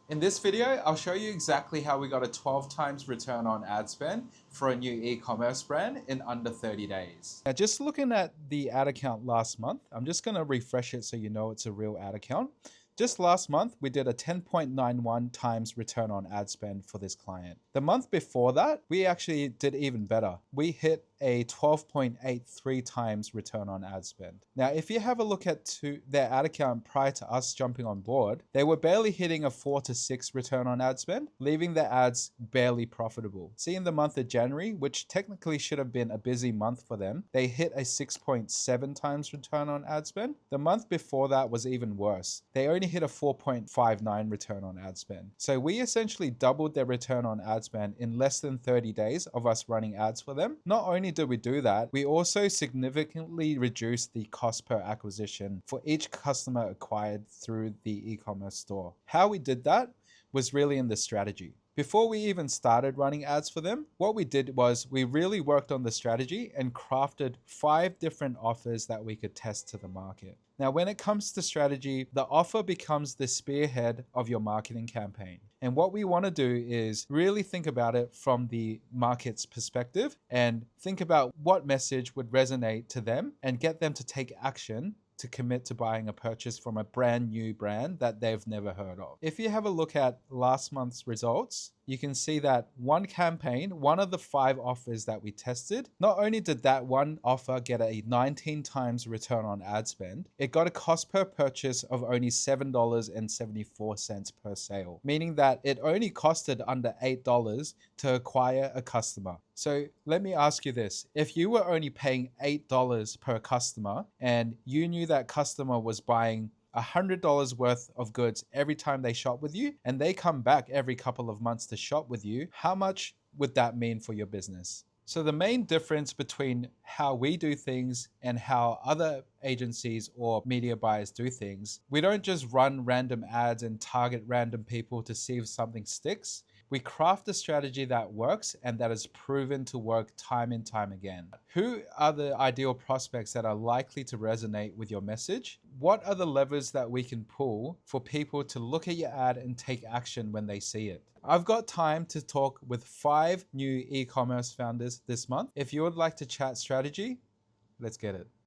In this video, I'll show you exactly how we got a 12 times return on ad spend for a new e-commerce brand in under 30 days. Now, just looking at the ad account last month, I'm just going to refresh it so you know it's a real ad account. Just last month, we did a 10.91 times return on ad spend for this client. The month before that, we actually did even better. We hit a 12.83 times return on ad spend. Now, if you have a look at their ad account prior to us jumping on board, they were barely hitting a 4 to 6 return on ad spend, leaving their ads barely profitable. See, in the month of January, which technically should have been a busy month for them, they hit a 6.7 times return on ad spend. The month before that was even worse. They only hit a 4.59 return on ad spend. So we essentially doubled their return on ad spend in less than 30 days of us running ads for them. Not only did we do that, we also significantly reduced the cost per acquisition for each customer acquired through the e-commerce store. How we did that was really in the strategy. Before we even started running ads for them, what we did was we really worked on the strategy and crafted 5 different offers that we could test to the market. Now, when it comes to strategy, the offer becomes the spearhead of your marketing campaign. And what we want to do is really think about it from the market's perspective and think about what message would resonate to them and get them to take action to commit to buying a purchase from a brand new brand that they've never heard of. If you have a look at last month's results, you can see that one campaign, one of the 5 offers that we tested, not only did that one offer get a 19 times return on ad spend, it got a cost per purchase of only $7.74 per sale, meaning that it only costed under $8 to acquire a customer. So let me ask you this. If you were only paying $8 per customer and you knew that customer was buying $100 worth of goods every time they shop with you, and they come back every couple of months to shop with you, how much would that mean for your business? So the main difference between how we do things and how other agencies or media buyers do things, we don't just run random ads and target random people to see if something sticks. We craft a strategy that works and that is proven to work time and time again. Who are the ideal prospects that are likely to resonate with your message? What are the levers that we can pull for people to look at your ad and take action when they see it? I've got time to talk with 5 new e-commerce founders this month. If you would like to chat strategy, let's get it.